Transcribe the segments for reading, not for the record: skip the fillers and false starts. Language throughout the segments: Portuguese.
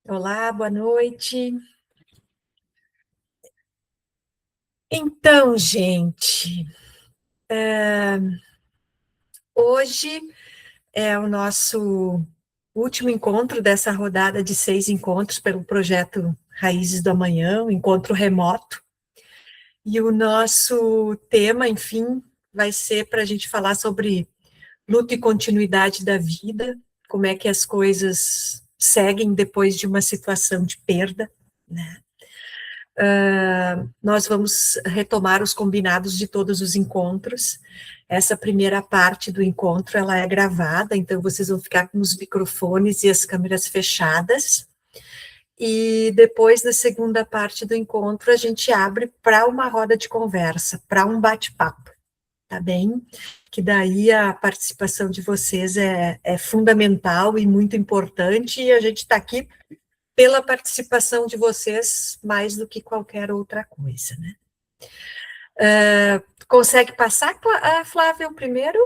Olá, boa noite. Então, gente, hoje é o nosso último encontro dessa rodada de 6 encontros pelo projeto Raízes do Amanhã, um encontro remoto. E o nosso tema, enfim, vai ser para a gente falar sobre luto e continuidade da vida, como é que as coisas seguem depois de uma situação de perda, né? Nós vamos retomar os combinados de todos os encontros. Essa primeira parte do encontro, ela é gravada, então vocês vão ficar com os microfones e as câmeras fechadas. E depois, na segunda parte do encontro, a gente abre para uma roda de conversa, para um bate-papo, tá bem? Que daí a participação de vocês é fundamental e muito importante, e a gente está aqui pela participação de vocês mais do que qualquer outra coisa, né? Consegue passar, Flávia, o primeiro?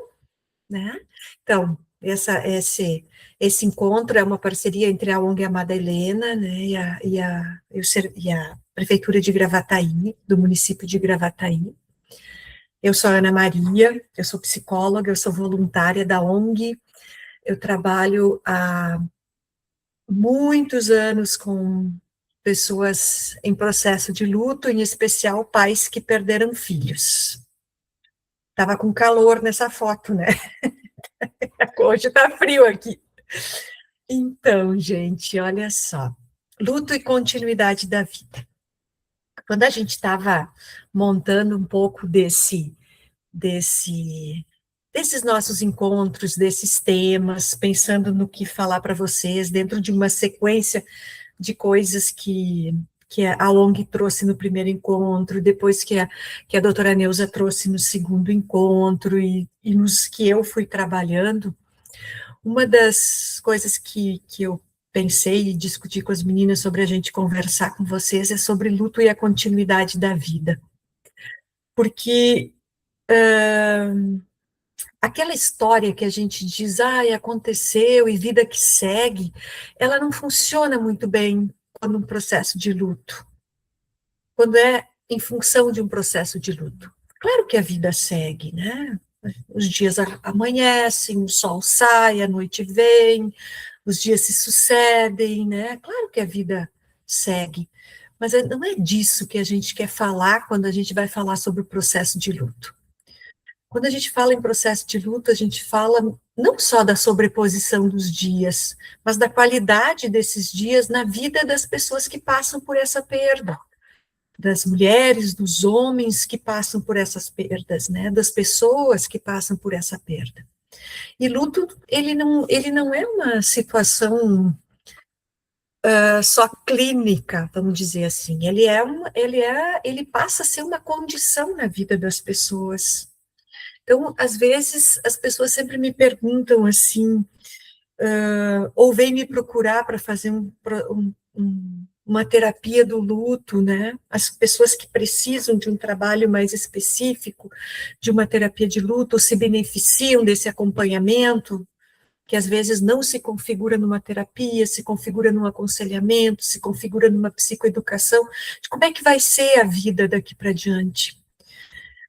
Né? Então, esse encontro é uma parceria entre a ONG Amada Helena, né, e a Prefeitura de Gravataí, do município de Gravataí. Eu sou a Ana Maria, eu sou psicóloga, eu sou voluntária da ONG, eu trabalho há muitos anos com pessoas em processo de luto, em especial pais que perderam filhos. Estava com calor nessa foto, né? Hoje está frio aqui. Então, gente, olha só. Luto e continuidade da vida. Quando a gente estava montando um pouco desses nossos encontros, desses temas, pensando no que falar para vocês, dentro de uma sequência de coisas que a ONG trouxe no primeiro encontro, depois que a doutora Neuza trouxe no segundo encontro, e nos que eu fui trabalhando, uma das coisas que eu pensei e discuti com as meninas sobre a gente conversar com vocês é sobre luto e a continuidade da vida. Porque aquela história que a gente diz, aconteceu e vida que segue, ela não funciona muito bem quando um processo de luto, quando é em função de um processo de luto. Claro que a vida segue, né? Os dias amanhecem, o sol sai, a noite vem, os dias se sucedem, né? Claro que a vida segue, mas não é disso que a gente quer falar quando a gente vai falar sobre o processo de luto. Quando a gente fala em processo de luto, a gente fala não só da sobreposição dos dias, mas da qualidade desses dias na vida das pessoas que passam por essa perda, das mulheres, dos homens que passam por essas perdas, né, das pessoas que passam por essa perda. E luto, ele não é uma situação só clínica, vamos dizer assim, ele passa a ser uma condição na vida das pessoas. Então, às vezes, as pessoas sempre me perguntam assim, ou vêm me procurar para fazer uma terapia do luto, né? As pessoas que precisam de um trabalho mais específico, de uma terapia de luto, ou se beneficiam desse acompanhamento, que às vezes não se configura numa terapia, se configura num aconselhamento, se configura numa psicoeducação, de como é que vai ser a vida daqui para diante.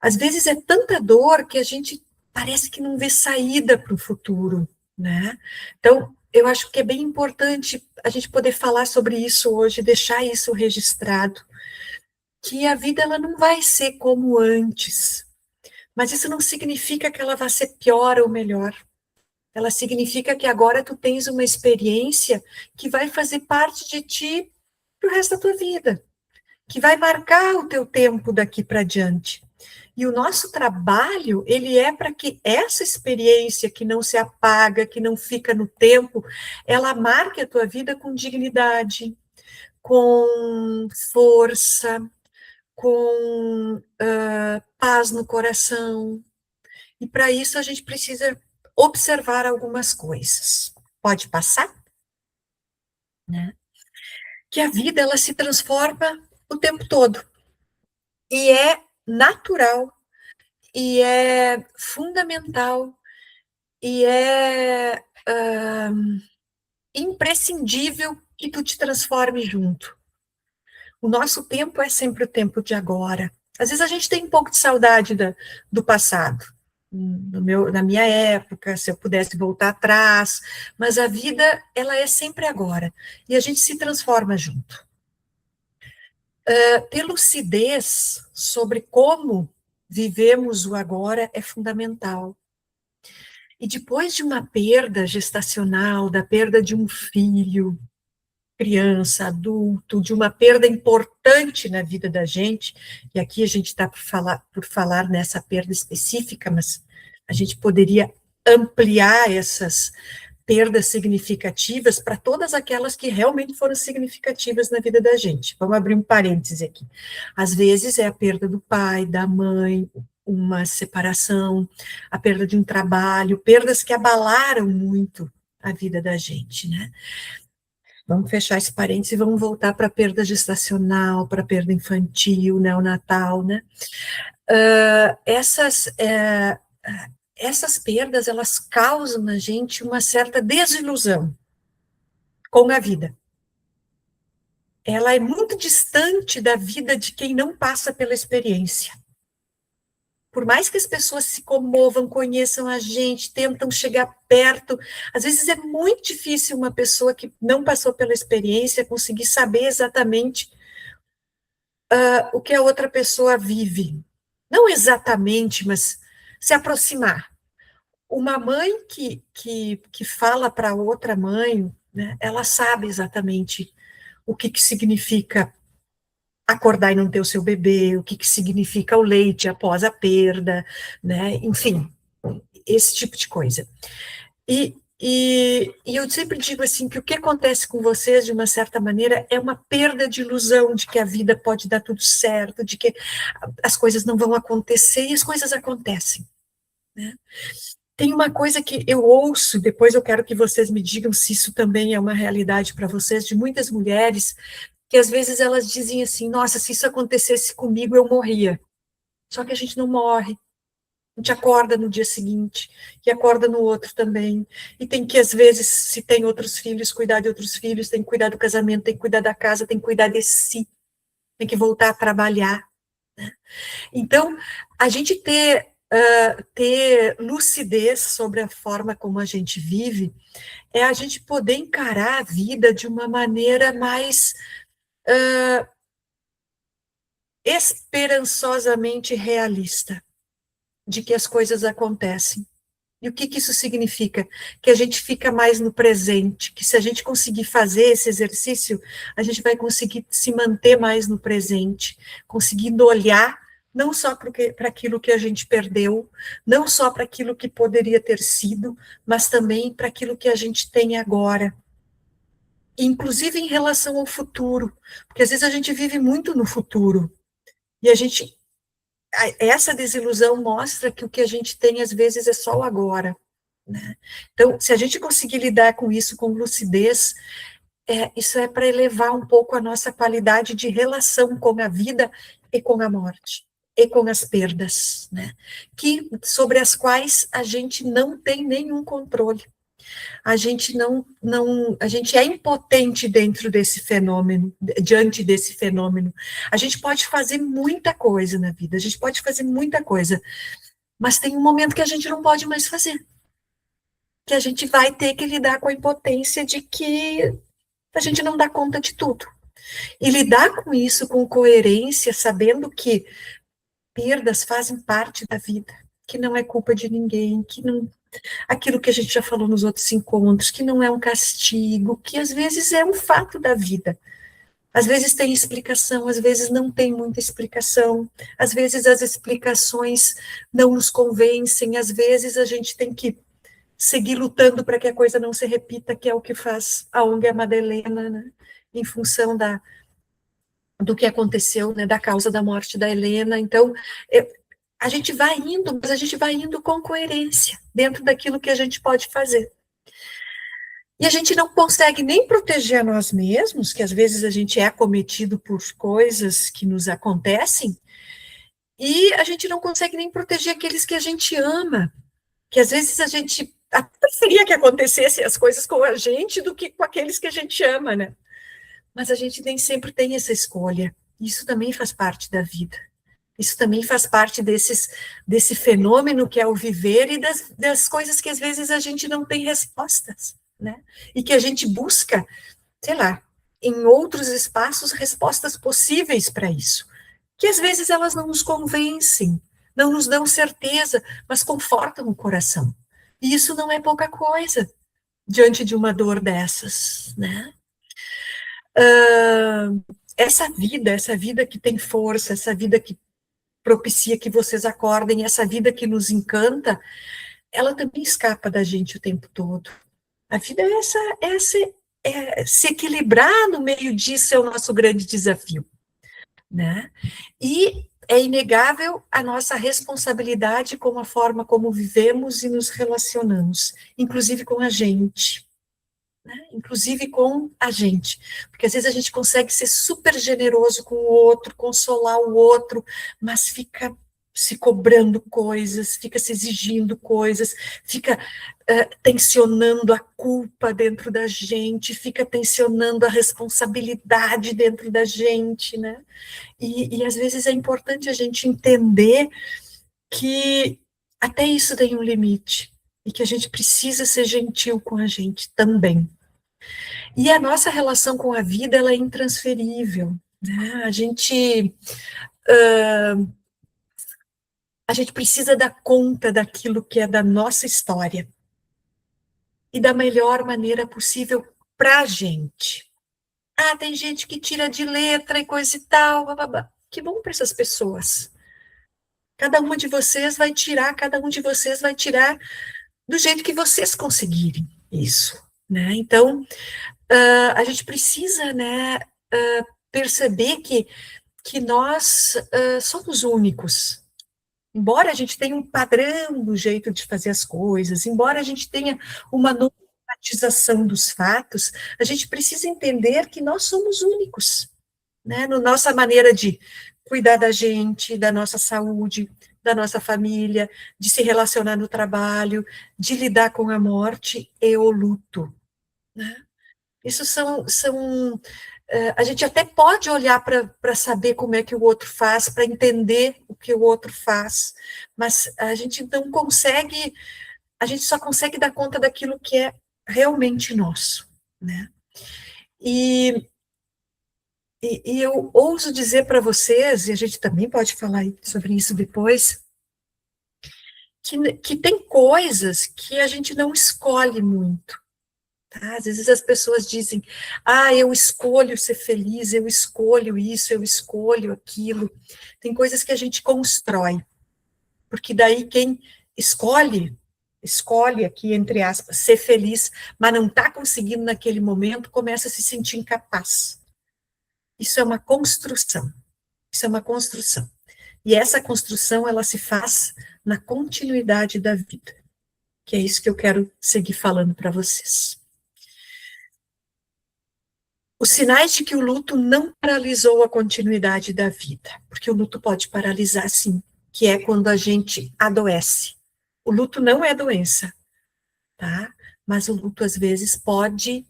Às vezes é tanta dor que a gente parece que não vê saída para o futuro, né? Então, eu acho que é bem importante a gente poder falar sobre isso hoje, deixar isso registrado, que a vida ela não vai ser como antes, mas isso não significa que ela vai ser pior ou melhor. Ela significa que agora tu tens uma experiência que vai fazer parte de ti pro resto da tua vida, que vai marcar o teu tempo daqui para diante. E o nosso trabalho, ele é para que essa experiência que não se apaga, que não fica no tempo, ela marque a tua vida com dignidade, com força, com paz no coração. E para isso a gente precisa observar algumas coisas. Pode passar? Né? Que a vida ela se transforma o tempo todo. E é natural, e é fundamental, e é imprescindível que tu te transforme junto. O nosso tempo é sempre o tempo de agora. Às vezes a gente tem um pouco de saudade do passado. Na minha época, se eu pudesse voltar atrás, mas a vida, ela é sempre agora, e a gente se transforma junto. Ter lucidez sobre como vivemos o agora é fundamental. E depois de uma perda gestacional, da perda de um filho, criança, adulto, de uma perda importante na vida da gente, e aqui a gente está por falar nessa perda específica, mas a gente poderia ampliar essas perdas significativas para todas aquelas que realmente foram significativas na vida da gente. Vamos abrir um parêntese aqui. Às vezes é a perda do pai, da mãe, uma separação, a perda de um trabalho, perdas que abalaram muito a vida da gente, né? Vamos fechar esse parênteses e vamos voltar para a perda gestacional, para a perda infantil, neonatal, né? Essas perdas, elas causam na gente uma certa desilusão com a vida. Ela é muito distante da vida de quem não passa pela experiência. Por mais que as pessoas se comovam, conheçam a gente, tentam chegar perto, às vezes é muito difícil uma pessoa que não passou pela experiência conseguir saber exatamente o que a outra pessoa vive. Não exatamente, mas se aproximar. Uma mãe que fala para outra mãe, né, ela sabe exatamente o que significa acordar e não ter o seu bebê, o que significa o leite após a perda, né? Enfim, esse tipo de coisa. E eu sempre digo assim, que o que acontece com vocês, de uma certa maneira, é uma perda de ilusão de que a vida pode dar tudo certo, de que as coisas não vão acontecer, e as coisas acontecem, né? Tem uma coisa que eu ouço, depois eu quero que vocês me digam se isso também é uma realidade para vocês, de muitas mulheres, que às vezes elas dizem assim, nossa, se isso acontecesse comigo, eu morria. Só que a gente não morre. A gente acorda no dia seguinte, e acorda no outro também. E tem que, às vezes, se tem outros filhos, cuidar de outros filhos, tem que cuidar do casamento, tem que cuidar da casa, tem que cuidar de si, tem que voltar a trabalhar. Então, a gente ter lucidez sobre a forma como a gente vive, é a gente poder encarar a vida de uma maneira mais esperançosamente realista, de que as coisas acontecem. E o que isso significa? Que a gente fica mais no presente, que se a gente conseguir fazer esse exercício, a gente vai conseguir se manter mais no presente, conseguindo olhar não só para aquilo que a gente perdeu, não só para aquilo que poderia ter sido, mas também para aquilo que a gente tem agora. Inclusive em relação ao futuro, porque às vezes a gente vive muito no futuro, e essa desilusão mostra que o que a gente tem, às vezes, é só o agora, né? Então, se a gente conseguir lidar com isso com lucidez, isso é para elevar um pouco a nossa qualidade de relação com a vida e com a morte, e com as perdas, né? Sobre as quais a gente não tem nenhum controle. A gente a gente é impotente dentro desse fenômeno, diante desse fenômeno. A gente pode fazer muita coisa na vida, a gente pode fazer muita coisa, mas tem um momento que a gente não pode mais fazer, que a gente vai ter que lidar com a impotência de que a gente não dá conta de tudo. E lidar com isso com coerência, sabendo que perdas fazem parte da vida, que não é culpa de ninguém, que não, aquilo que a gente já falou nos outros encontros, que não é um castigo, que às vezes é um fato da vida. Às vezes tem explicação, às vezes não tem muita explicação, às vezes as explicações não nos convencem, às vezes a gente tem que seguir lutando para que a coisa não se repita, que é o que faz a ONG A Madalena, né? Em função do que aconteceu, né, da causa da morte da Helena. Então, a gente vai indo, mas a gente vai indo com coerência, dentro daquilo que a gente pode fazer. E a gente não consegue nem proteger a nós mesmos, que às vezes a gente é acometido por coisas que nos acontecem, e a gente não consegue nem proteger aqueles que a gente ama, que às vezes a gente até preferia que acontecessem as coisas com a gente do que com aqueles que a gente ama, né? mas a gente nem sempre tem essa escolha. Isso também faz parte da vida. Isso também faz parte desse fenômeno que é o viver e das coisas que às vezes a gente não tem respostas, né? E que a gente busca, sei lá, em outros espaços, respostas possíveis para isso. Que às vezes elas não nos convencem, não nos dão certeza, mas confortam o coração. E isso não é pouca coisa diante de uma dor dessas, né? Essa vida que tem força, essa vida que propicia que vocês acordem, essa vida que nos encanta, ela também escapa da gente o tempo todo. A vida se equilibrar no meio disso é o nosso grande desafio, né? E é inegável a nossa responsabilidade com a forma como vivemos e nos relacionamos, inclusive com a gente, né? Inclusive com a gente, porque às vezes a gente consegue ser super generoso com o outro, consolar o outro, mas fica se cobrando coisas, fica se exigindo coisas, fica tensionando a culpa dentro da gente, fica tensionando a responsabilidade dentro da gente, né? E às vezes é importante a gente entender que até isso tem um limite, e que a gente precisa ser gentil com a gente também. E a nossa relação com a vida, ela é intransferível, né? A gente precisa dar conta daquilo que é da nossa história, e da melhor maneira possível para a gente. Ah, tem gente que tira de letra e coisa e tal, blá, blá, blá. Que bom para essas pessoas. Cada um de vocês vai tirar do jeito que vocês conseguirem isso, né? Então, a gente precisa, né, perceber que nós somos únicos. Embora a gente tenha um padrão do jeito de fazer as coisas, embora a gente tenha uma normatização dos fatos, a gente precisa entender que nós somos únicos, né? Na nossa maneira de cuidar da gente, da nossa saúde, da nossa família, de se relacionar no trabalho, de lidar com a morte e o luto, né? Isso a gente até pode olhar para saber como é que o outro faz, para entender o que o outro faz, mas a gente só consegue dar conta daquilo que é realmente nosso, né? E, e eu ouso dizer para vocês, e a gente também pode falar sobre isso depois, que tem coisas que a gente não escolhe muito. Tá? Às vezes as pessoas dizem, eu escolho ser feliz, eu escolho isso, eu escolho aquilo. Tem coisas que a gente constrói, porque daí quem escolhe aqui, entre aspas, ser feliz, mas não está conseguindo naquele momento, começa a se sentir incapaz. Isso é uma construção, isso é uma construção. E essa construção, ela se faz na continuidade da vida, que é isso que eu quero seguir falando para vocês. Os sinais de que o luto não paralisou a continuidade da vida, porque o luto pode paralisar, sim, que é quando a gente adoece. O luto não é doença, tá? Mas o luto, às vezes, pode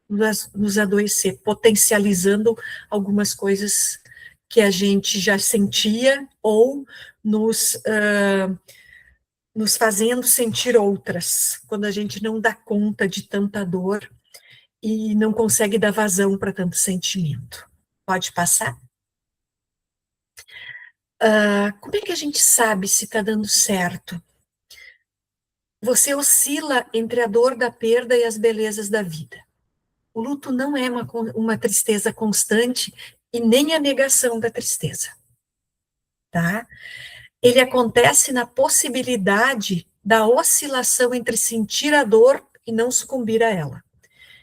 nos adoecer, potencializando algumas coisas que a gente já sentia ou nos fazendo sentir outras, quando a gente não dá conta de tanta dor e não consegue dar vazão para tanto sentimento. Pode passar? Como é que a gente sabe se está dando certo? Você oscila entre a dor da perda e as belezas da vida. O luto não é uma tristeza constante e nem a negação da tristeza, tá? Ele acontece na possibilidade da oscilação entre sentir a dor e não sucumbir a ela,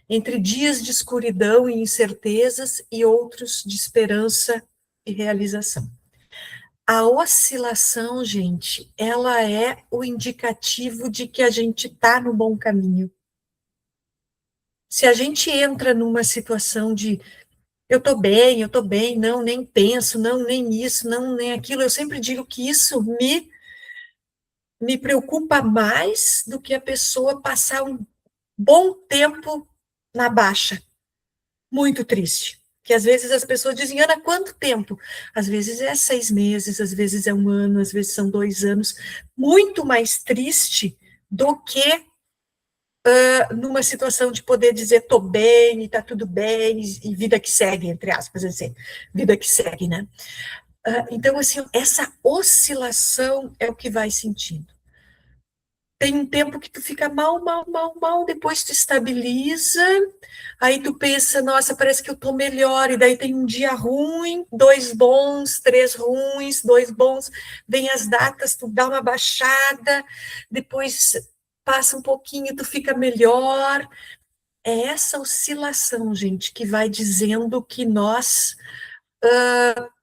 entre dias de escuridão e incertezas e outros de esperança e realização. A oscilação, gente, ela é o indicativo de que a gente está no bom caminho. Se a gente entra numa situação de eu estou bem, não, nem penso, não, nem isso, não, nem aquilo, eu sempre digo que isso me preocupa mais do que a pessoa passar um bom tempo na baixa, muito triste. Que às vezes as pessoas dizem, Ana, quanto tempo? Às vezes é 6 meses, às vezes é 1 ano, às vezes são 2 anos. Muito mais triste do que numa situação de poder dizer, estou bem, está tudo bem, e vida que segue, entre aspas, assim, vida que segue, né? Então, assim, essa oscilação é o que vai sentindo. Tem um tempo que tu fica mal, mal, mal, mal, depois tu estabiliza, aí tu pensa, nossa, parece que eu tô melhor, e daí tem um dia ruim, 2 bons, 3 ruins, 2 bons, vem as datas, tu dá uma baixada, depois passa um pouquinho, tu fica melhor. É essa oscilação, gente, que vai dizendo que nós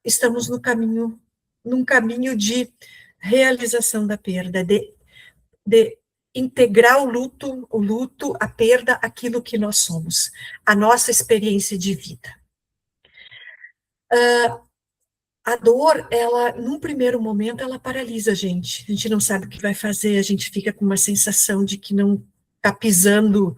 estamos no caminho, num caminho de realização da perda, de integrar o luto, a perda, aquilo que nós somos, a nossa experiência de vida. A dor, ela, num primeiro momento, ela paralisa a gente não sabe o que vai fazer, a gente fica com uma sensação de que não está pisando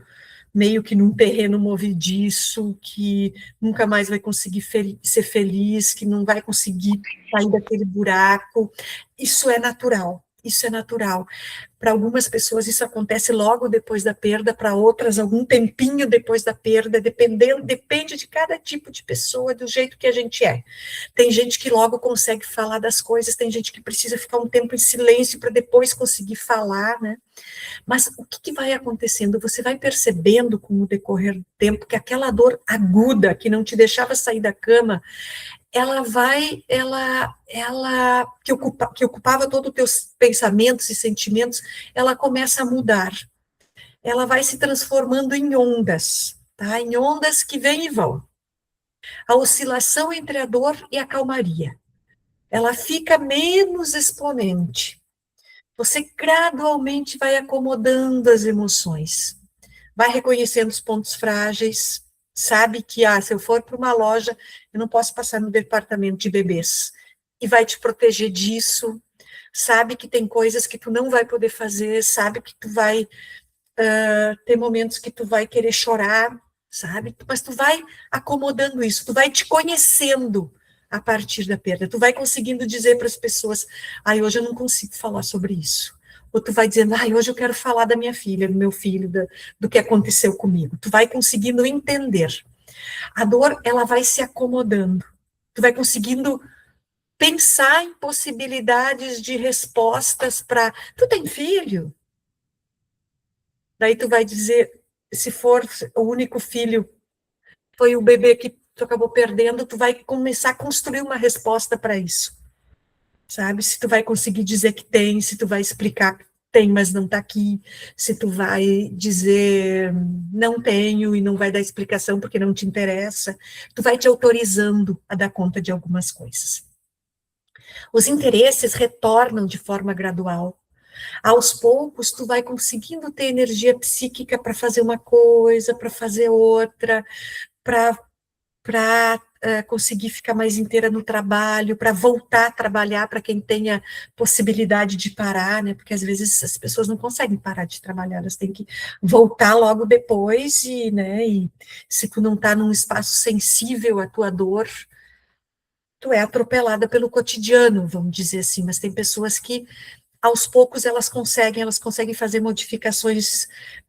meio que num terreno movediço, que nunca mais vai conseguir ser feliz, que não vai conseguir sair daquele buraco. Isso é natural, isso é natural. Para algumas pessoas isso acontece logo depois da perda, para outras algum tempinho depois da perda, depende de cada tipo de pessoa, do jeito que a gente é. Tem gente que logo consegue falar das coisas, tem gente que precisa ficar um tempo em silêncio para depois conseguir falar, né? Mas o que vai acontecendo? Você vai percebendo com o decorrer do tempo que aquela dor aguda que não te deixava sair da cama, ela que ocupava todos os teus pensamentos e sentimentos, ela começa a mudar. Ela vai se transformando em ondas, tá? Em ondas que vêm e vão. A oscilação entre a dor e a calmaria. Ela fica menos exponente. Você gradualmente vai acomodando as emoções, vai reconhecendo os pontos frágeis, sabe que, se eu for para uma loja, eu não posso passar no departamento de bebês, e vai te proteger disso, sabe que tem coisas que tu não vai poder fazer, sabe que tu vai ter momentos que tu vai querer chorar, sabe? Mas tu vai acomodando isso, tu vai te conhecendo a partir da perda, tu vai conseguindo dizer para as pessoas, hoje eu não consigo falar sobre isso. Ou tu vai dizendo, hoje eu quero falar da minha filha, do meu filho, do que aconteceu comigo. Tu vai conseguindo entender. A dor, ela vai se acomodando. Tu vai conseguindo pensar em possibilidades de respostas para... Tu tem filho? Daí tu vai dizer, se for o único filho, foi o bebê que tu acabou perdendo, tu vai começar a construir uma resposta para isso, sabe? Se tu vai conseguir dizer que tem, se tu vai explicar que tem, mas não está aqui, se tu vai dizer não tenho e não vai dar explicação porque não te interessa, tu vai te autorizando a dar conta de algumas coisas. Os interesses retornam de forma gradual. Aos poucos, tu vai conseguindo ter energia psíquica para fazer uma coisa, para fazer outra, para conseguir ficar mais inteira no trabalho, para voltar a trabalhar, para quem tenha possibilidade de parar, né? Porque às vezes as pessoas não conseguem parar de trabalhar, elas têm que voltar logo depois, e se tu não está num espaço sensível à tua dor, tu é atropelada pelo cotidiano, vamos dizer assim, mas tem pessoas que aos poucos elas conseguem fazer modificações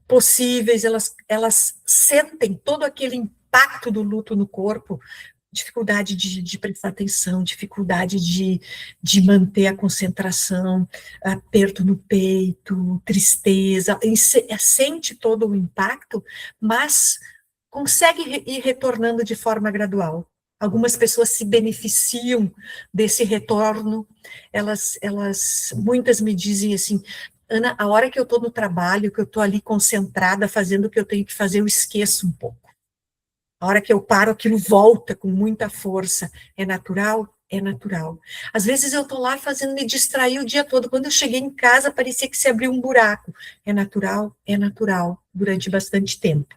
possíveis, elas sentem todo aquele impacto do luto no corpo, dificuldade de prestar atenção, dificuldade de manter a concentração, aperto no peito, tristeza, sente todo o impacto, mas consegue ir retornando de forma gradual. Algumas pessoas se beneficiam desse retorno, muitas me dizem assim, Ana, a hora que eu estou no trabalho, que eu estou ali concentrada, fazendo o que eu tenho que fazer, eu esqueço um pouco. A hora que eu paro, aquilo volta com muita força. É natural? É natural. Às vezes eu estou lá fazendo me distrair o dia todo. Quando eu cheguei em casa, parecia que se abriu um buraco. É natural? É natural, durante bastante tempo.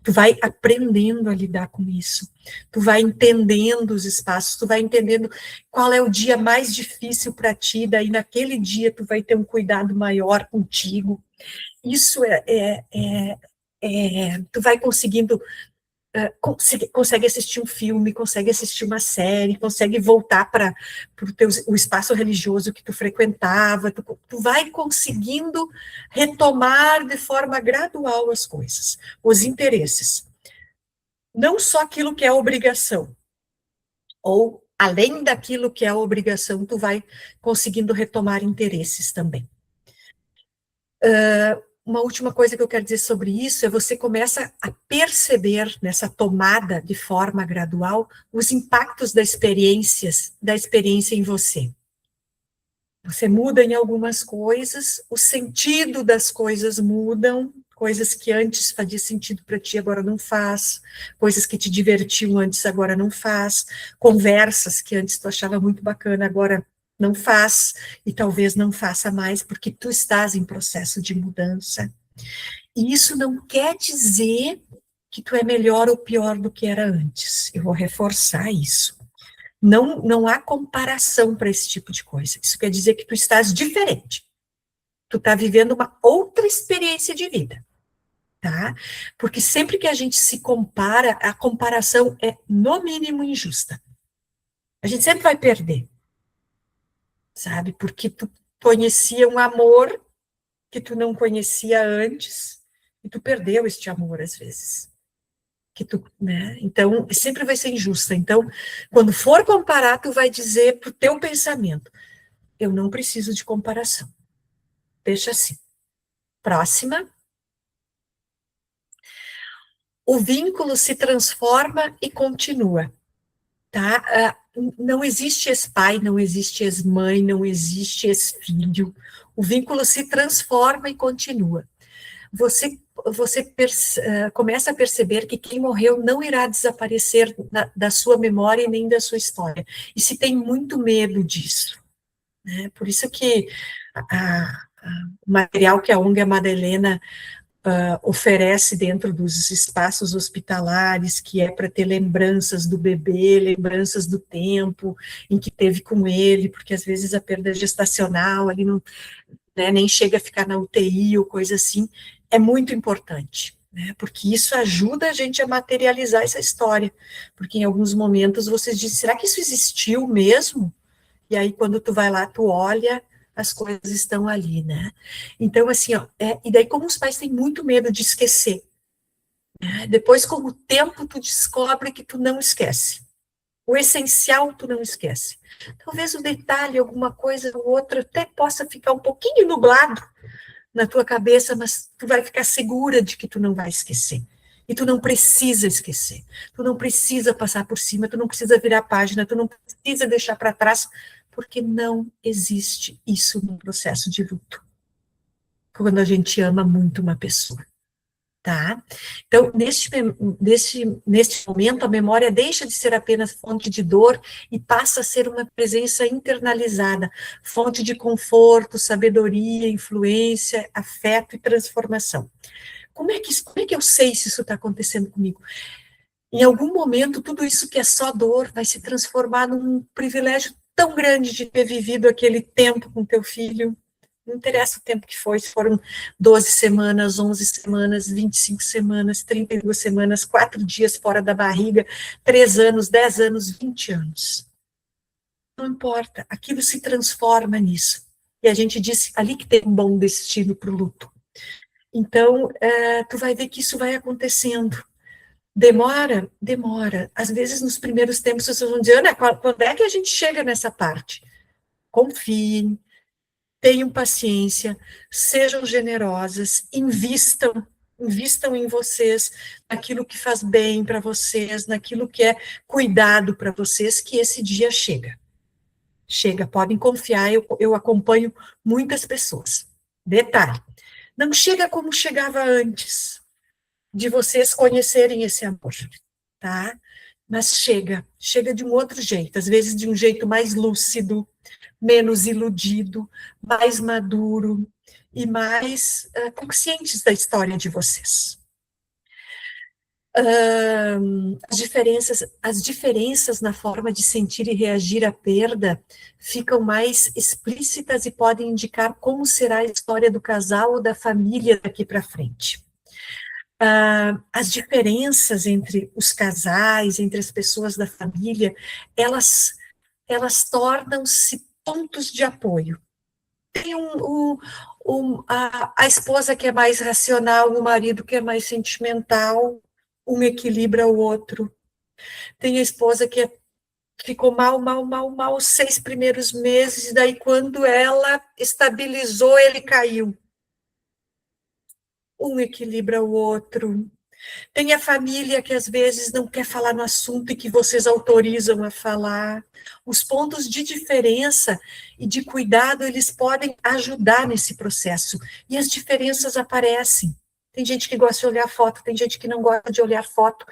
Tu vai aprendendo a lidar com isso. Tu vai entendendo os espaços, tu vai entendendo qual é o dia mais difícil para ti, daí naquele dia tu vai ter um cuidado maior contigo. Isso tu vai conseguindo consegue assistir um filme, consegue assistir uma série, consegue voltar para o espaço religioso que tu frequentava, tu vai conseguindo retomar de forma gradual as coisas, os interesses. Não só aquilo que é obrigação, ou além daquilo que é obrigação, tu vai conseguindo retomar interesses também. Uma última coisa que eu quero dizer sobre isso é você começa a perceber nessa tomada de forma gradual os impactos da experiência em você. Você muda em algumas coisas, o sentido das coisas mudam, coisas que antes fazia sentido para ti agora não faz, coisas que te divertiam antes agora não faz, conversas que antes tu achava muito bacana agora não faz, e talvez não faça mais, porque tu estás em processo de mudança. E isso não quer dizer que tu é melhor ou pior do que era antes. Eu vou reforçar isso. Não há comparação para esse tipo de coisa. Isso quer dizer que tu estás diferente. Tu está vivendo uma outra experiência de vida, tá? Porque sempre que a gente se compara, a comparação é, no mínimo, injusta. A gente sempre vai perder, sabe? Porque tu conhecia um amor que tu não conhecia antes, e tu perdeu este amor, às vezes. Que tu, né? Então, sempre vai ser injusta. Então, quando for comparar, tu vai dizer pro teu pensamento, eu não preciso de comparação. Deixa assim. Próxima. O vínculo se transforma e continua, tá? Não existe ex-pai, não existe ex-mãe, não existe ex-filho. O vínculo se transforma e continua. Você começa a perceber que quem morreu não irá desaparecer da sua memória e nem da sua história. E se tem muito medo disso, né? Por isso que o material que a ONG Madalena oferece dentro dos espaços hospitalares, que é para ter lembranças do bebê, lembranças do tempo em que teve com ele, porque às vezes a perda gestacional ali não, né, nem chega a ficar na UTI ou coisa assim, é muito importante, né, porque isso ajuda a gente a materializar essa história, porque em alguns momentos você diz, será que isso existiu mesmo? E aí quando tu vai lá, tu olha, as coisas estão ali, né? Então, assim, ó, e daí como os pais têm muito medo de esquecer, né? Depois, com o tempo, tu descobre que tu não esquece. O essencial tu não esquece. Talvez o detalhe, alguma coisa ou outra, até possa ficar um pouquinho nublado na tua cabeça, mas tu vai ficar segura de que tu não vai esquecer. E tu não precisa esquecer. Tu não precisa passar por cima, tu não precisa virar a página, tu não precisa deixar para trás, porque não existe isso no processo de luto. Quando a gente ama muito uma pessoa. Tá? Então, neste momento, a memória deixa de ser apenas fonte de dor e passa a ser uma presença internalizada, fonte de conforto, sabedoria, influência, afeto e transformação. Como é que eu sei se isso está acontecendo comigo? Em algum momento, tudo isso que é só dor vai se transformar num privilégio tão grande de ter vivido aquele tempo com teu filho. Não interessa o tempo que foi, se foram 12 semanas, 11 semanas, 25 semanas, 32 semanas, 4 dias fora da barriga, 3 anos, 10 anos, 20 anos. Não importa, aquilo se transforma nisso. E a gente diz ali que tem um bom destino para o luto. Então, tu vai ver que isso vai acontecendo. Demora? Demora. Às vezes, nos primeiros tempos, vocês vão dizer, Ana, quando é que a gente chega nessa parte? Confiem, tenham paciência, sejam generosas, invistam em vocês, naquilo que faz bem para vocês, naquilo que é cuidado para vocês, que esse dia chega. Chega, podem confiar, eu acompanho muitas pessoas. Detalhe, não chega como chegava antes de vocês conhecerem esse amor, tá? Mas chega de um outro jeito, às vezes de um jeito mais lúcido, menos iludido, mais maduro e mais conscientes da história de vocês. As diferenças na forma de sentir e reagir à perda ficam mais explícitas e podem indicar como será a história do casal ou da família daqui para frente. As diferenças entre os casais, entre as pessoas da família, elas tornam-se pontos de apoio. Tem a esposa que é mais racional, o marido que é mais sentimental, um equilibra o outro. Tem a esposa que ficou mal os 6 primeiros meses, e daí quando ela estabilizou, ele caiu. Um equilibra o outro. Tem a família que às vezes não quer falar no assunto e que vocês autorizam a falar. Os pontos de diferença e de cuidado, eles podem ajudar nesse processo. E as diferenças aparecem. Tem gente que gosta de olhar foto, tem gente que não gosta de olhar foto.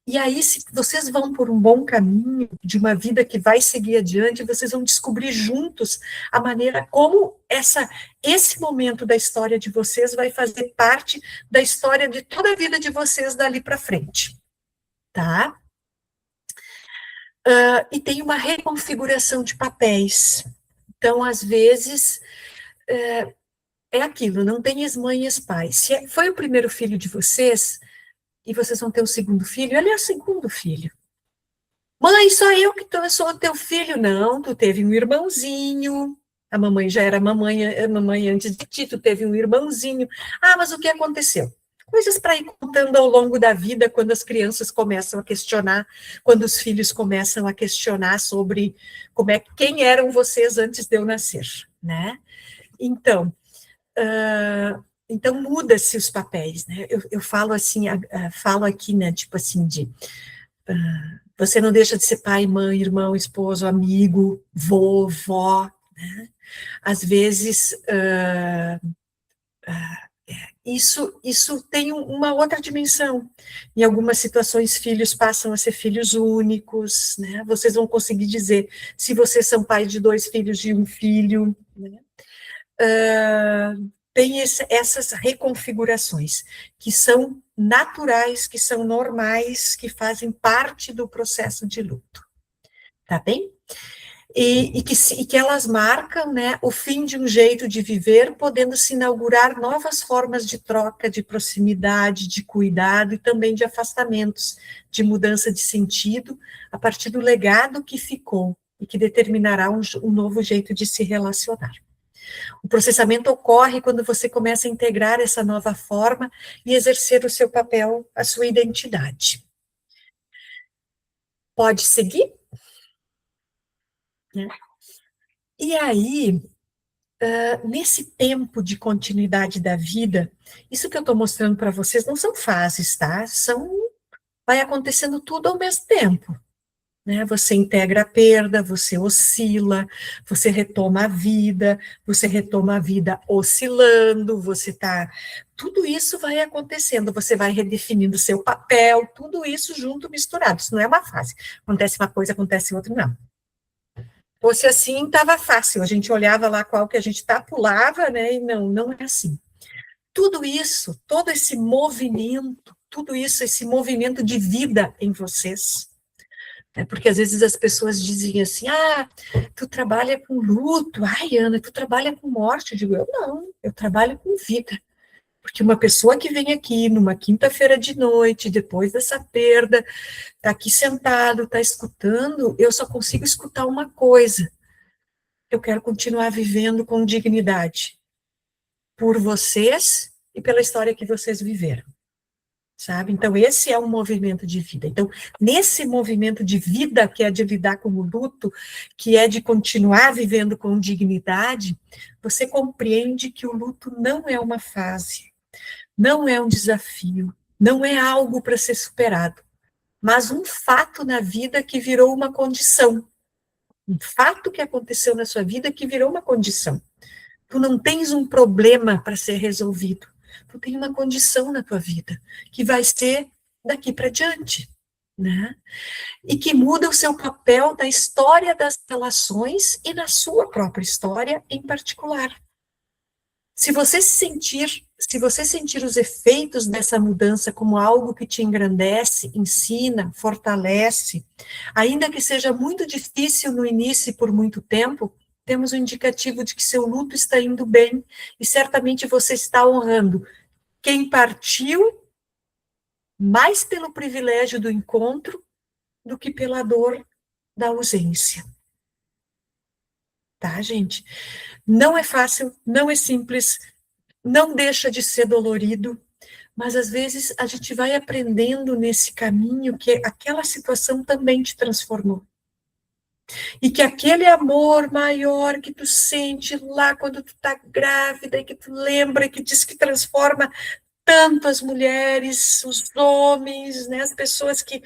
E aí, se vocês vão por um bom caminho, de uma vida que vai seguir adiante, vocês vão descobrir juntos a maneira como esse momento da história de vocês vai fazer parte da história de toda a vida de vocês dali para frente, tá? E tem uma reconfiguração de papéis. Então, às vezes, é aquilo, não tem ex-mãe e ex-pai. Se foi o primeiro filho de vocês, e vocês vão ter o segundo filho, ele é o segundo filho. Mãe, só eu que sou o teu filho. Não, tu teve um irmãozinho. A mamãe já era mamãe antes de ti, tu teve um irmãozinho. Ah, mas o que aconteceu? Coisas para ir contando ao longo da vida, quando as crianças começam a questionar, quando os filhos começam a questionar sobre quem eram vocês antes de eu nascer, né? Então, muda-se os papéis, né? Eu falo assim, falo aqui, né, tipo assim, você não deixa de ser pai, mãe, irmão, esposo, amigo, vô, vó, né? Às vezes, isso tem uma outra dimensão. Em algumas situações, filhos passam a ser filhos únicos, né? Vocês vão conseguir dizer se vocês são pais de 2 filhos, de um filho, né? Tem essas reconfigurações, que são naturais, que são normais, que fazem parte do processo de luto, tá bem? E que elas marcam, né, o fim de um jeito de viver, podendo se inaugurar novas formas de troca, de proximidade, de cuidado e também de afastamentos, de mudança de sentido, a partir do legado que ficou e que determinará um novo jeito de se relacionar. O processamento ocorre quando você começa a integrar essa nova forma e exercer o seu papel, a sua identidade. Pode seguir? Né? E aí, nesse tempo de continuidade da vida, isso que eu estou mostrando para vocês não são fases, tá? Vai acontecendo tudo ao mesmo tempo. Né? Você integra a perda, você oscila, você retoma a vida oscilando, tudo isso vai acontecendo, você vai redefinindo seu papel, tudo isso junto, misturado, isso não é uma fase, acontece uma coisa, acontece outra, não. Fosse assim, estava fácil, a gente olhava lá qual que a gente pulava, né, e não é assim. Tudo isso, todo esse movimento, tudo isso, esse movimento de vida em vocês, porque às vezes as pessoas dizem assim, tu trabalha com luto, ai Ana, tu trabalha com morte, eu digo, não, eu trabalho com vida, porque uma pessoa que vem aqui numa quinta-feira de noite, depois dessa perda, tá aqui sentado, tá escutando, eu só consigo escutar uma coisa, eu quero continuar vivendo com dignidade, por vocês e pela história que vocês viveram. Sabe? Então, esse é um movimento de vida. Então, nesse movimento de vida, que é de lidar com o luto, que é de continuar vivendo com dignidade, você compreende que o luto não é uma fase, não é um desafio, não é algo para ser superado, mas um fato na vida que virou uma condição. Um fato que aconteceu na sua vida que virou uma condição. Tu não tens um problema para ser resolvido. Tu tem uma condição na tua vida, que vai ser daqui para diante, né? E que muda o seu papel na história das relações e na sua própria história em particular. Se você sentir os efeitos dessa mudança como algo que te engrandece, ensina, fortalece, ainda que seja muito difícil no início e por muito tempo, temos um indicativo de que seu luto está indo bem e certamente você está honrando quem partiu mais pelo privilégio do encontro do que pela dor da ausência. Tá, gente? Não é fácil, não é simples, não deixa de ser dolorido, mas às vezes a gente vai aprendendo nesse caminho que aquela situação também te transformou. E que aquele amor maior que tu sente lá quando tu tá grávida, e que tu lembra, que diz que transforma tanto as mulheres, os homens, né, as pessoas que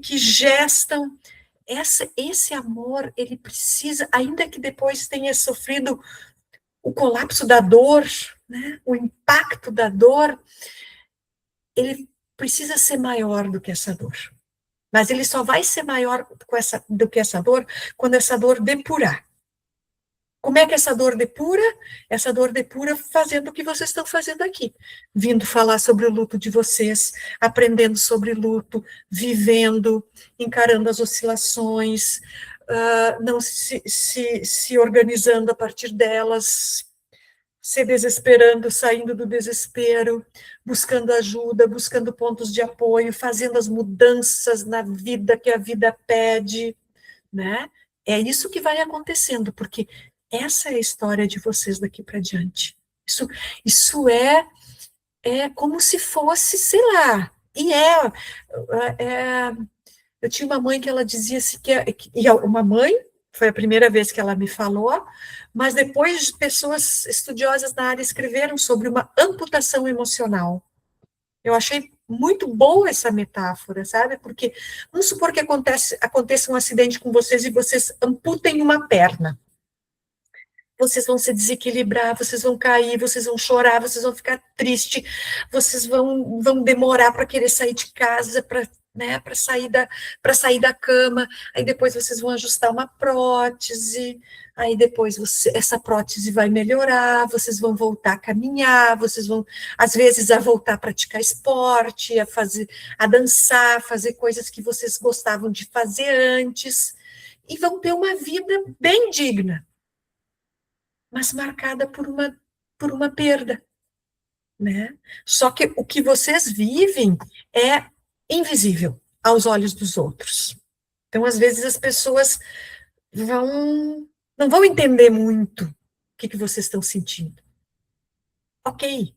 gestam, esse amor, ele precisa, ainda que depois tenha sofrido o colapso da dor, né, o impacto da dor, ele precisa ser maior do que essa dor. Mas ele só vai ser maior do que essa dor quando essa dor depurar. Como é que essa dor depura? Essa dor depura fazendo o que vocês estão fazendo aqui. Vindo falar sobre o luto de vocês, aprendendo sobre luto, vivendo, encarando as oscilações, não se organizando a partir delas, se desesperando, saindo do desespero, buscando ajuda, buscando pontos de apoio, fazendo as mudanças na vida que a vida pede, né? É isso que vai acontecendo, porque essa é a história de vocês daqui para diante. Isso é como se fosse, sei lá, eu tinha uma mãe que ela dizia assim, uma mãe, foi a primeira vez que ela me falou, mas depois pessoas estudiosas na área escreveram sobre uma amputação emocional. Eu achei muito boa essa metáfora, sabe? Porque vamos supor que aconteça um acidente com vocês e vocês amputem uma perna. Vocês vão se desequilibrar, vocês vão cair, vocês vão chorar, vocês vão ficar tristes, vocês vão demorar para querer sair de casa, para, né, sair da cama, aí depois vocês vão ajustar uma prótese, aí depois essa prótese vai melhorar, vocês vão voltar a caminhar, vocês vão, às vezes, a voltar a praticar esporte, a dançar, fazer coisas que vocês gostavam de fazer antes, e vão ter uma vida bem digna, mas marcada por uma perda, né? Só que o que vocês vivem é invisível aos olhos dos outros. Então, às vezes, as pessoas não vão entender muito o que vocês estão sentindo. Ok,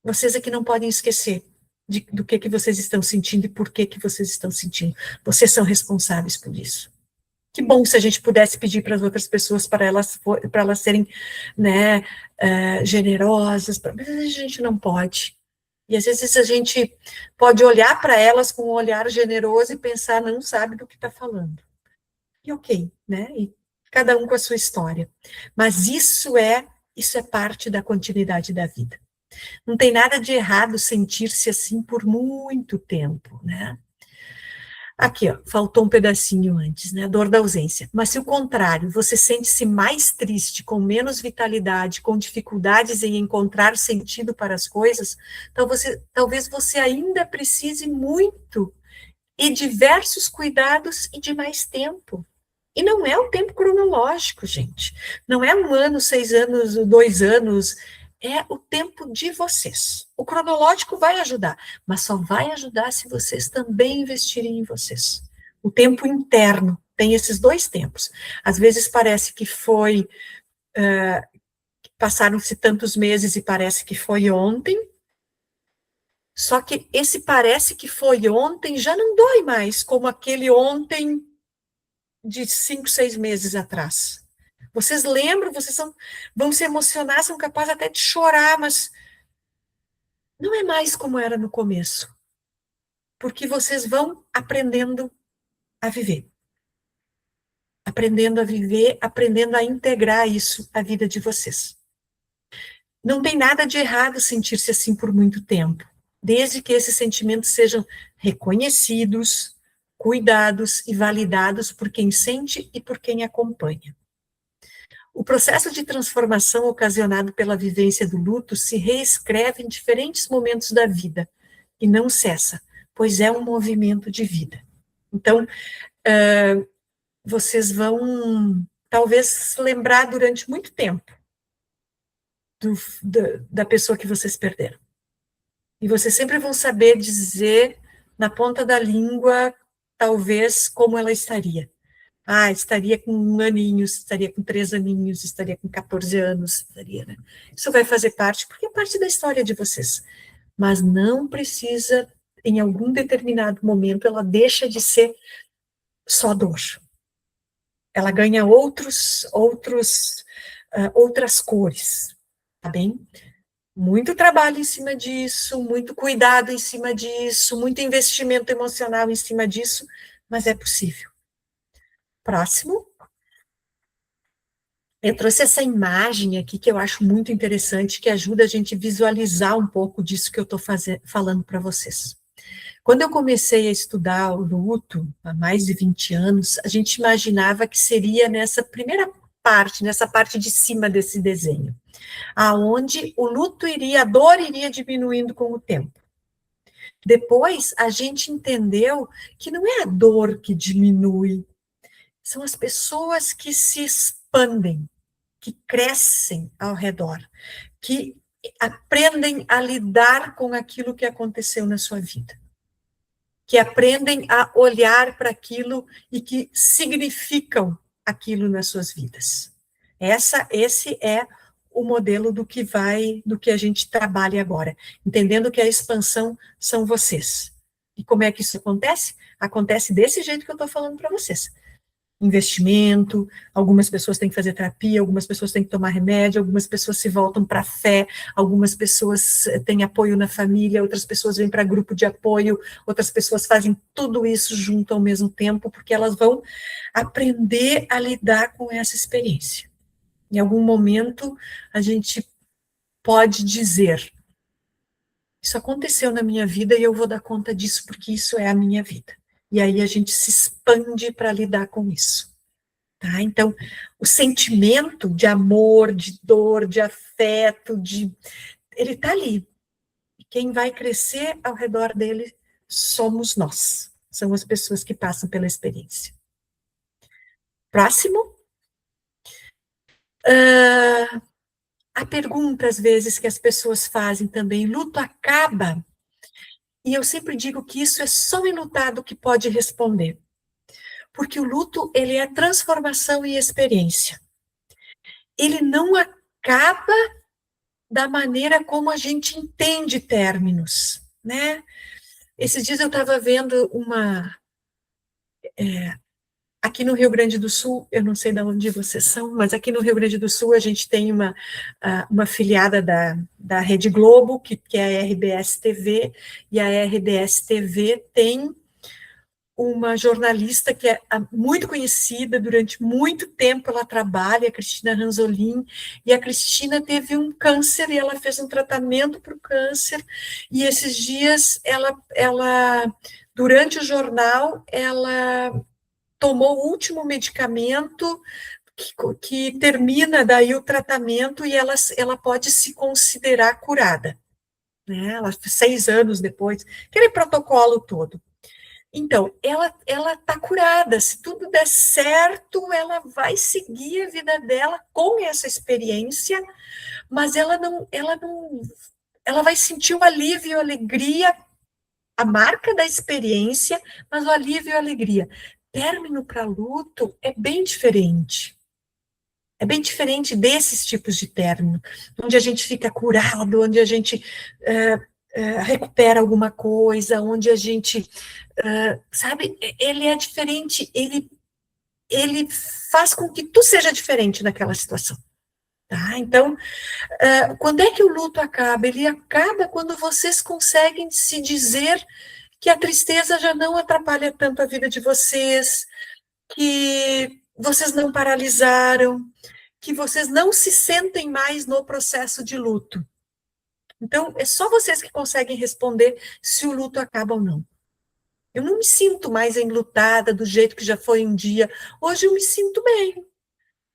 vocês é que não podem esquecer do que vocês estão sentindo e por que vocês estão sentindo. Vocês são responsáveis por isso. Que bom se a gente pudesse pedir para as outras pessoas para elas serem, né, generosas, mas a gente não pode. E às vezes a gente pode olhar para elas com um olhar generoso e pensar, não sabe do que está falando. E ok, né? E cada um com a sua história. Mas isso é parte da continuidade da vida. Não tem nada de errado sentir-se assim por muito tempo, né? Aqui, ó, faltou um pedacinho antes, né? A dor da ausência. Mas se o contrário, você sente-se mais triste, com menos vitalidade, com dificuldades em encontrar sentido para as coisas, então talvez você ainda precise muito e diversos cuidados e de mais tempo. E não é o tempo cronológico, gente. Não é 1 ano, 6 anos, 2 anos. É o tempo de vocês. O cronológico vai ajudar, mas só vai ajudar se vocês também investirem em vocês. O tempo interno tem esses 2 tempos. Às vezes parece que passaram-se tantos meses e parece que foi ontem, só que esse parece que foi ontem já não dói mais, como aquele ontem de 5, 6 meses atrás. Vocês lembram, vão se emocionar, são capazes até de chorar, mas não é mais como era no começo. Porque vocês vão aprendendo a viver. Aprendendo a viver, aprendendo a integrar isso à vida de vocês. Não tem nada de errado sentir-se assim por muito tempo, desde que esses sentimentos sejam reconhecidos, cuidados e validados por quem sente e por quem acompanha. O processo de transformação ocasionado pela vivência do luto se reescreve em diferentes momentos da vida e não cessa, pois é um movimento de vida. Então, vocês vão, talvez, lembrar durante muito tempo da pessoa que vocês perderam. E vocês sempre vão saber dizer, na ponta da língua, talvez, como ela estaria. Ah, estaria com 1 aninho, estaria com 3 aninhos, estaria com 14 anos, estaria, né? Isso vai fazer parte, porque é parte da história de vocês. Mas não precisa, em algum determinado momento, ela deixa de ser só dor. Ela ganha outras cores, tá bem? Muito trabalho em cima disso, muito cuidado em cima disso, muito investimento emocional em cima disso, mas é possível. Próximo. Eu trouxe essa imagem aqui que eu acho muito interessante, que ajuda a gente a visualizar um pouco disso que eu estou falando para vocês. Quando eu comecei a estudar o luto, há mais de 20 anos, a gente imaginava que seria nessa primeira parte, nessa parte de cima desse desenho, aonde o luto a dor iria diminuindo com o tempo. Depois, a gente entendeu que não é a dor que diminui, são as pessoas que se expandem, que crescem ao redor, que aprendem a lidar com aquilo que aconteceu na sua vida, que aprendem a olhar para aquilo e que significam aquilo nas suas vidas. Esse é o modelo do que a gente trabalha agora, entendendo que a expansão são vocês. E como é que isso acontece? Acontece desse jeito que eu estou falando para vocês. Investimento, algumas pessoas têm que fazer terapia, algumas pessoas têm que tomar remédio, algumas pessoas se voltam para a fé, algumas pessoas têm apoio na família, outras pessoas vêm para grupo de apoio, outras pessoas fazem tudo isso junto ao mesmo tempo, porque elas vão aprender a lidar com essa experiência. Em algum momento, a gente pode dizer, isso aconteceu na minha vida e eu vou dar conta disso porque isso é a minha vida. E aí a gente se expande para lidar com isso. Tá? Então, o sentimento de amor, de dor, de afeto, ele está ali. E quem vai crescer ao redor dele somos nós. São as pessoas que passam pela experiência. Próximo. A pergunta, às vezes, que as pessoas fazem também, luto acaba? E eu sempre digo que isso é só o enlutado que pode responder. Porque o luto, ele é transformação e experiência. Ele não acaba da maneira como a gente entende términos, né? Esses dias eu estava vendo aqui no Rio Grande do Sul, eu não sei de onde vocês são, mas aqui no Rio Grande do Sul a gente tem uma filiada da Rede Globo, que é a RBS TV, e a RBS TV tem uma jornalista que é muito conhecida, durante muito tempo ela trabalha, a Cristina Ranzolin, e a Cristina teve um câncer, e ela fez um tratamento para o câncer, e esses dias, durante o jornal, ela tomou o último medicamento, que termina daí o tratamento, e ela pode se considerar curada, né? Ela, 6 anos depois, aquele protocolo todo. Então, ela está curada, se tudo der certo, ela vai seguir a vida dela com essa experiência, mas ela vai sentir o alívio e a alegria, a marca da experiência, mas o alívio e a alegria. Término para luto é bem diferente. É bem diferente desses tipos de término, onde a gente fica curado, onde a gente recupera alguma coisa, onde a gente, sabe, ele é diferente, ele faz com que tu seja diferente naquela situação. Tá? Então, quando é que o luto acaba? Ele acaba quando vocês conseguem se dizer que a tristeza já não atrapalha tanto a vida de vocês, que vocês não paralisaram, que vocês não se sentem mais no processo de luto. Então, é só vocês que conseguem responder se o luto acaba ou não. Eu não me sinto mais enlutada do jeito que já foi um dia. Hoje eu me sinto bem.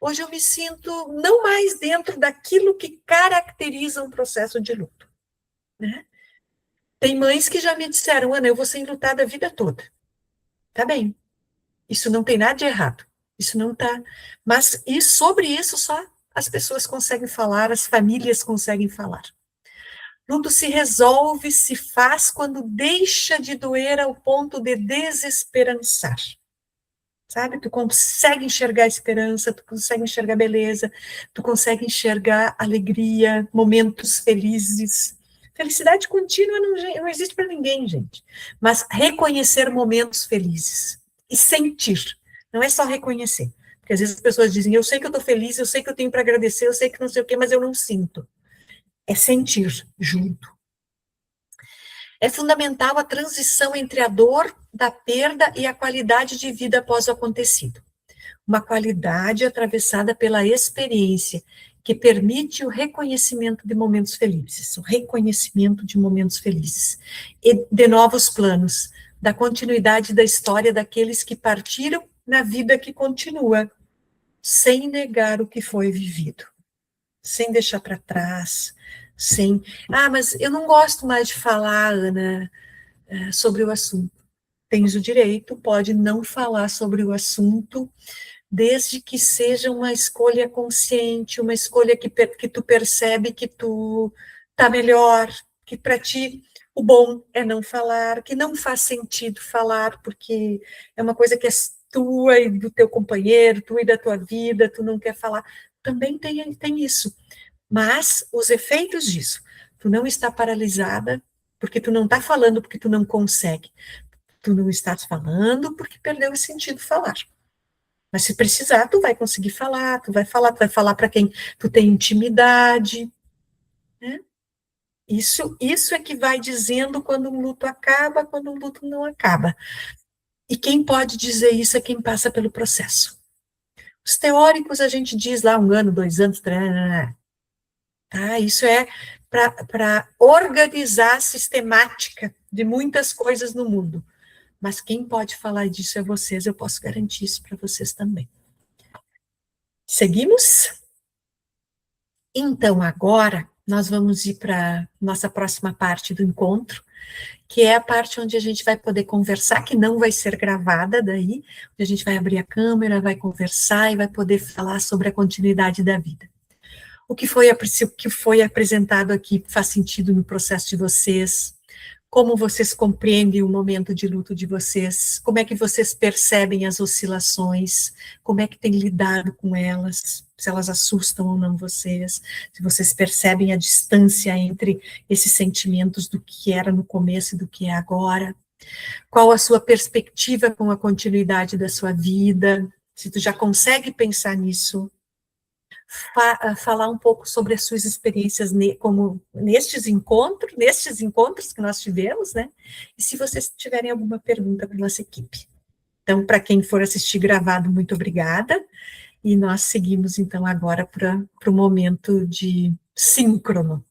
Hoje eu me sinto não mais dentro daquilo que caracteriza um processo de luto. Né? Tem mães que já me disseram, Ana, eu vou ser enlutada a vida toda. Tá bem. Isso não tem nada de errado. Isso não tá. Mas sobre isso só as pessoas conseguem falar, as famílias conseguem falar. Luto se resolve, se faz quando deixa de doer ao ponto de desesperançar. Sabe? Tu consegue enxergar a esperança, tu consegue enxergar beleza, tu consegue enxergar alegria, momentos felizes. Felicidade contínua não existe para ninguém, gente. Mas reconhecer momentos felizes e sentir. Não é só reconhecer. Porque às vezes as pessoas dizem, eu sei que eu estou feliz, eu sei que eu tenho para agradecer, eu sei que não sei o quê, mas eu não sinto. É sentir junto. É fundamental a transição entre a dor da perda e a qualidade de vida após o acontecido. Uma qualidade atravessada pela experiência, que permite o reconhecimento de momentos felizes, o reconhecimento de momentos felizes, e de novos planos, da continuidade da história daqueles que partiram na vida que continua, sem negar o que foi vivido, sem deixar para trás, sem... mas eu não gosto mais de falar, Ana, sobre o assunto. Tens o direito, pode não falar sobre o assunto, desde que seja uma escolha consciente, uma escolha que tu percebe que tu tá melhor, que para ti o bom é não falar, que não faz sentido falar, porque é uma coisa que é tua e do teu companheiro, tua e da tua vida, tu não quer falar. Também tem isso. Mas os efeitos disso, tu não está paralisada, porque tu não está falando porque tu não consegue. Tu não estás falando porque perdeu o sentido falar. Mas se precisar, tu vai conseguir falar, tu vai falar para quem tu tem intimidade, né? Isso é que vai dizendo quando um luto acaba, quando um luto não acaba. E quem pode dizer isso é quem passa pelo processo. Os teóricos, a gente diz lá 1 ano, 2 anos, tá? Isso é para organizar a sistemática de muitas coisas no mundo. Mas quem pode falar disso é vocês, eu posso garantir isso para vocês também. Seguimos? Então, agora, nós vamos ir para nossa próxima parte do encontro, que é a parte onde a gente vai poder conversar, que não vai ser gravada daí, onde a gente vai abrir a câmera, vai conversar e vai poder falar sobre a continuidade da vida. O que foi apresentado aqui faz sentido no processo de vocês? Como vocês compreendem o momento de luto de vocês? Como é que vocês percebem as oscilações? Como é que têm lidado com elas? Se elas assustam ou não vocês? Se vocês percebem a distância entre esses sentimentos do que era no começo e do que é agora? Qual a sua perspectiva com a continuidade da sua vida? Se tu já consegue pensar nisso, falar um pouco sobre as suas experiências como nestes encontros que nós tivemos, né? E se vocês tiverem alguma pergunta para a nossa equipe. Então, para quem for assistir gravado, muito obrigada. E nós seguimos, então, agora para o momento de síncrono.